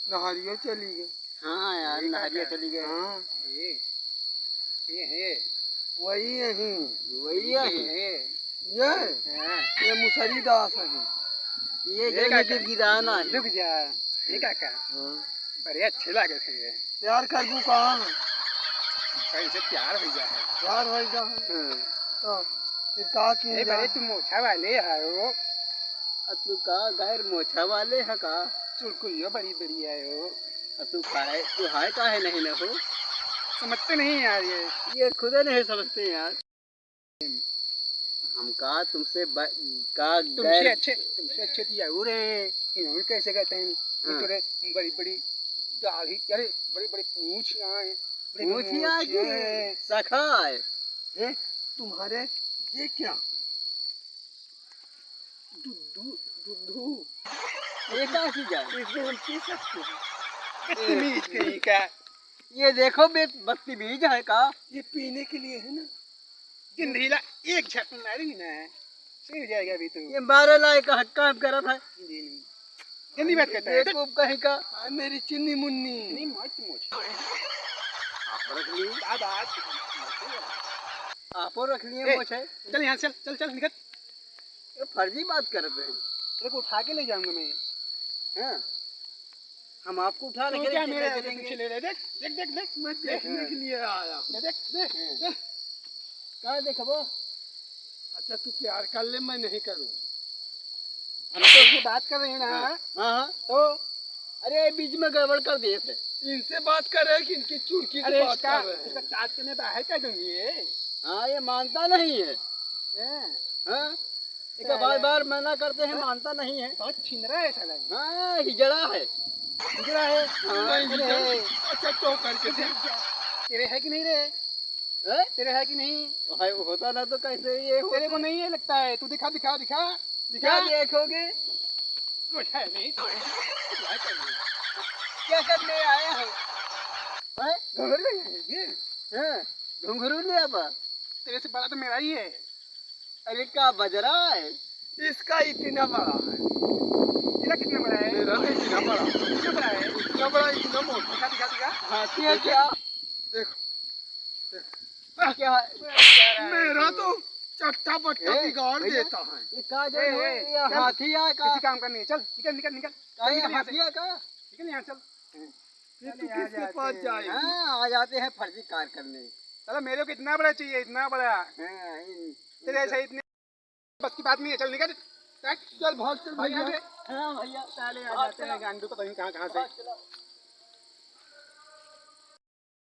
नहरिया चली गई। हाँ यार नहरिया चली गई। हाँ ये है वही यही वही है ये मुसरी दास है। ये जगह के गिराना है। रुक जा ये काका बड़े अच्छे लगे थे ये। प्यार करबू कहाँ कैसे प्यार हो गया है। प्यार हो गया है तो फिर का किए बड़े तुम मोछा वाले हो। तू का गैर मोछा वाले है का चुड़कुलियो बड़ी बड़ी है हो। तू हाय का है नहीं ना हो। समझते नहीं यार ये खुद नहीं समझते यार। हम का तुमसे तुमसे अच्छे तो इन्होंने कैसे कहते हैं। हाँ। बड़ी बड़ी दाढ़ी अरे बड़ी बड़ी पूछिया की सखा है। तुम्हारे ये क्या दुद्धू ये क्या चीज है। इसमें हम पी सकते हैं। बदतमीज कहीं का। ये देखो बदतमीज है का। ये पीने के लिए है ना। जिंदीला एक झट मारी ना सही हो जाएगा अभी तो। ये मारे लायक हक काम कर रहा था। हिंदी बात करता है देखो कहीं का मेरी चिन्नी मुन्नी नहीं मत मोछ आप रख लिए दादा आपो रख लिए मोछ है। चल यहाँ चल चल चल निकल। ये फर्जी बात कर रहे हैं। तेरे को उठा के ले जाऊंगा मैं। हाँ हम आपको उठा तो लेंगे। क्या मेरे आगे पीछे ले रहे देख देख देख देख मैं देखने के लिए आया। देख देख कहाँ देखो। अच्छा तू प्यार कर ले मैं नहीं करूँ। हम तो इसमें बात कर रहे हैं ना। हाँ तो अरे बीच में गड़बड़ कर दिए थे। इनसे बात कर रहे हैं कि इनकी चुड़की से बात कर रहे हैं। इसका चाट के मैं बाहर कर दूंगी ये। हाँ ये मानता नहीं है। हाँ एक बार बार मना करते हैं मानता नहीं है। बहुत छिंदरा है साला। हाँ हिजड़ा है। हिजड़ा है। नहीं, अच्छा तो करके देख। तेरे है कि नहीं रे। तेरे है कि नहीं। होता ना तो कैसे ये हो। तेरे को नहीं है लगता है। तू दिखा दिखा दिखा क्या दिखा। देखोगे। कुछ है नहीं। क्या करने आया है। घुंघरू ले अब। तेरे से बड़ा तो मेरा ही है। अरे क्या बज रहा है। इसका इतना बड़ा है। तेरा कितना बड़ा है। मेरा तो इतना बड़ा कितना बड़ा है। इतना बड़ा इतना मोटा। दिखा दिखा दिखा। हाथी है क्या। देखो क्या मेरा तो चट्टा पट्टा बिगाड़ देता है। ये हाथी है का। किसी काम का नहीं है। चल निकल निकल निकल। हाथी है का। निकल यहाँ चल। फिर तू किसके पास जाएगी। हाँ आ जाते हैं फर्जी कार करने। चलो मेरे को इतना बड़ा चाहिए इतना बड़ा। तेरे ऐसा इतने बस की बात नहीं है। चल निकल चल भाग चल भैया। भैया। हाँ भैया साले आ जाते हैं गांडू को तो कहाँ कहाँ से।